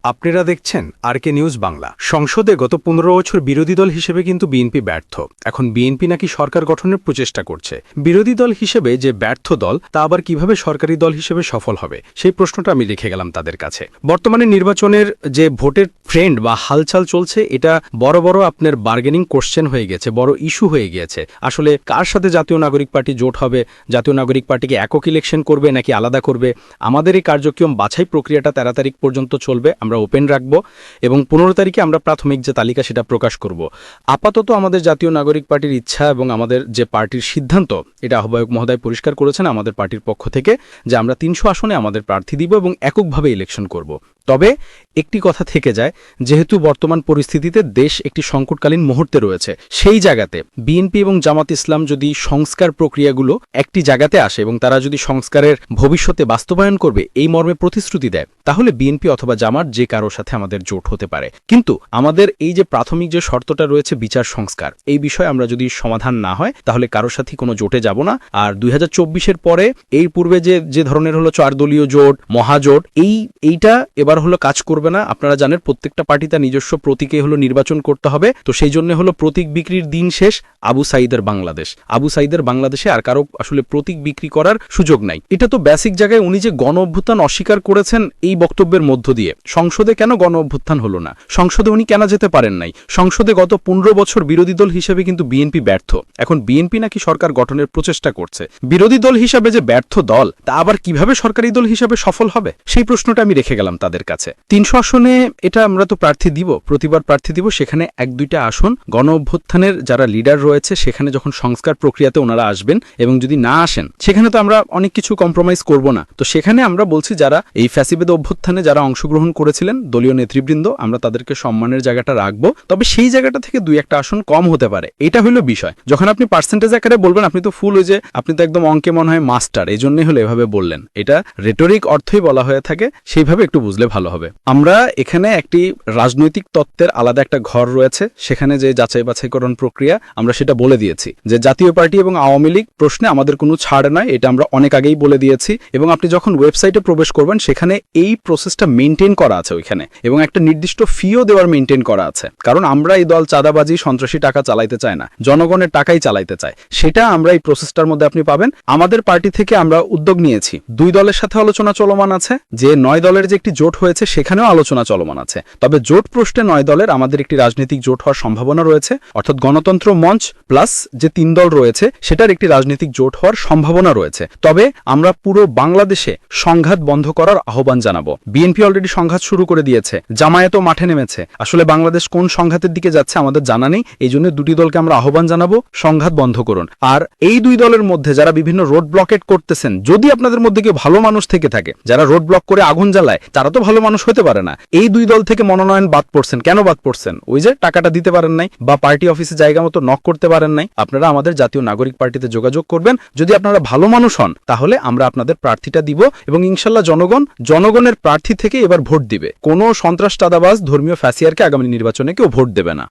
আপনারা দেখছেন আরকে নিউজ বাংলা। সংসদে গত ১৫ বছর বিরোধী দল হিসেবে কিন্তু বিএনপি ব্যর্থ। এখন বিএনপি নাকি সরকার গঠনের প্রচেষ্টা করছে। বিরোধী দল হিসেবে যে ব্যর্থ দল, তা আবার কিভাবে সরকারি দল হিসেবে সফল হবে, সেই প্রশ্নটা আমি রেখে গেলাম তাদের কাছে। বর্তমানে নির্বাচনের যে ভোটের ট্রেন্ড বা হালচাল চলছে, এটা বড় বড় আপনার বার্গেনিং কোশ্চেন হয়ে গেছে, বড় ইস্যু হয়ে গিয়েছে। আসলে কার সাথে জাতীয় নাগরিক পার্টি জোট হবে, জাতীয় নাগরিক পার্টিকে একক ইলেকশন করবে নাকি আলাদা করবে, আমাদের এই কার্যক্রম বাছাই প্রক্রিয়াটা 13 তারিখ পর্যন্ত চলবে, আমরা ওপেন রাখবো এবং 15 তারিখে আমরা প্রাথমিক যে তালিকা সেটা প্রকাশ করব। আপাতত আমাদের জাতীয় নাগরিক পার্টির ইচ্ছা এবং আমাদের যে পার্টির সিদ্ধান্ত, এটা আহ্বায়ক মহোদয় পরিষ্কার করেছেন আমাদের পার্টির পক্ষ থেকে, যে আমরা 300 আসনে আমাদের প্রার্থী দিব এবং এককভাবে ইলেকশন করব। তবে একটি কথা থেকে যায়, যেহেতু বর্তমান পরিস্থিতিতে দেশ একটি সংকটকালীন মুহূর্তে রয়েছে, সেই জায়গাতে বিএনপি এবং জামাত ইসলাম যদি সংস্কার প্রক্রিয়াগুলো একটি জায়গাতে আসে এবং তারা যদি সংস্কারের ভবিষ্যতে বাস্তবায়ন করবে এই মর্মে প্রতিশ্রুতি দেয়, তাহলে বিএনপি অথবা জামাত যে কারোর সাথে আমাদের জোট হতে পারে। কিন্তু আমাদের এই যে প্রাথমিক যে শর্তটা রয়েছে বিচার সংস্কার, এই বিষয়ে আমরা যদি সমাধান না হয় তাহলে কারোর সাথে কোনো জোটে যাব না। আর 2024-এর পরে এই পূর্বে যে ধরনের হলো 4 দলীয় জোট, মহাজোট, এইটা এবার হলো কাজ করবে না। আপনারা জানেন প্রত্যেকটা পার্টি তার নিজস্ব প্রতীকে হলো নির্বাচন করতে হবে। তো সেই জন্য হলো প্রতীক বিক্রির দিন শেষ। আবু সাইদের বাংলাদেশ, আবু সাইদের বাংলাদেশে আর কারো আসলে প্রতীক বিক্রি করার সুযোগ নাই। এটা তো বেসিক জায়গায় উনি যে গণ অভ্যুত্থান অস্বীকার করেছেন এই বক্তব্যের মধ্য দিয়ে, সংসদে কেন গণ অভ্যুত্থান হলো না, সংসদে উনি কেন যেতে পারেন নাই? সংসদে গত 15 বছর বিরোধী দল হিসেবে কিন্তু বিএনপি ব্যর্থ। এখন বিএনপি নাকি সরকার গঠনের প্রচেষ্টা করছে। বিরোধী দল হিসাবে যে ব্যর্থ দল, তা আবার কিভাবে সরকারি দল হিসাবে সফল হবে, সেই প্রশ্নটা আমি রেখে গেলাম তাদের কাছে। 300 আসনে এটা আমরা তো প্রার্থী দিব, প্রতিবার প্রার্থী দিব। সেখানে 1-2টা আসন গণ অভ্যুত্থানের যারা লিডার রয়েছে, সেখানে যখন সংস্কার প্রক্রিয়াতে ওনারা আসবেন এবং যদি না আসেন, সেখানে তো আমরা অনেক কিছু কম্প্রোমাইজ করব না। তো সেখানে আমরা বলছি যারা এই ফ্যাসিবাদ অভ্যুত্থানে যারা অংশগ্রহণ করেছিলেন, দলীয় নেতৃবৃন্দ, আমরা তাদেরকে সম্মানের জায়গাটা রাখবো। তবে সেই জায়গাটা থেকে 2-1টা আসন কম হতে পারে, এটা হলো বিষয়। যখন আপনি পার্সেন্টেজ আকারে বলবেন, আপনি তো ফুল, ওই যে আপনি তো একদম অঙ্কে মনে হয় মাস্টার, এই জন্যই হলো এভাবে বললেন। এটা রেটরিক অর্থই বলা হয়ে থাকে, সেইভাবে একটু বুঝলে ভালো হবে। আমরা এখানে একটি রাজনৈতিক তত্ত্বের আলাদা একটা ঘর রয়েছে, সেখানে যে যাচাই বাছাইকরণ প্রক্রিয়া, আমরা সেটা বলে দিয়েছি যে জাতীয় পার্টি এবং আওয়ামী লীগ প্রশ্নে আমাদের কোনো ছাড় নয়, এটা আমরা অনেক আগেই বলে দিয়েছি। এবং আপনি যখন ওয়েবসাইটে প্রবেশ করবেন, সেখানে এই প্রসেসটা মেনটেন করা আছে ওইখানে, এবং একটা নির্দিষ্ট ফিও দেওয়ার মেনটেন করা আছে। কারণ আমরা এই দল চাঁদাবাজি, সন্ত্রাসী টাকা চালাইতে চায় না, জনগণের টাকাই চালাইতে চায়। সেটা আমরা এই প্রসেসটার মধ্যে আপনি পাবেন। আমাদের পার্টি থেকে আমরা উদ্যোগ নিয়েছি, 2 দলের সাথে আলোচনা চলমান আছে, যে 9 দলের যে একটি জোট হয়েছে সেখানেও আলোচনা চলমান আছে। তবে জোট প্রশ্নে 9 দলের আমাদের একটি রাজনৈতিক জোট হওয়ার সম্ভাবনা রয়েছে, অর্থাৎ গণতন্ত্র মঞ্চ প্লাস যে 3 দল রয়েছে সেটার একটি রাজনৈতিক জোট হওয়ার সম্ভাবনা রয়েছে। তবে আমরা পুরো বাংলাদেশে সংঘাত বন্ধ করার আহ্বান জানাবো। বিএনপি অলরেডি সংঘাত শুরু করে দিয়েছে, জামায়াতও মাঠে নেমেছে। আসলে বাংলাদেশ কোন সংঘাতের দিকে যাচ্ছে আমাদের জানা নেই, এই জন্য 2টি দলকে আমরা আহ্বান জানাবো, সংঘাত বন্ধ করুন। আর এই 2 দলের মধ্যে যারা বিভিন্ন রোড ব্লকেট করতেছেন, যদি আপনাদের মধ্যে কেউ ভালো মানুষ থেকে থাকে, যারা রোড ব্লক করে আগুন জ্বালায়, তারা তো ভালো মানুষ হতে পারে না। এই 2 দল থেকে মনোনয়ন বাদ পড়ছেন, কেন বাদ পড়ছেন? ওই যে টাকাটা দিতে পারেন নাই, বা পার্টি অফিসে জায়গা মতো নক করতে পারেন নাই। আপনারা আমাদের জাতীয় নাগরিক পার্টিতে যোগাযোগ করবেন। যদি আপনারা ভালো মানুষ হন, তাহলে আমরা আপনাদের প্রার্থীটা দিব এবং ইনশাল্লাহ জনগণের প্রার্থী থেকে এবার ভোট দিবে। কোনো সন্ত্রাস, চাঁদাবাজ, ধর্মীয় ফ্যাসিয়ারকে আগামী নির্বাচনে কেউ ভোট দেবে না।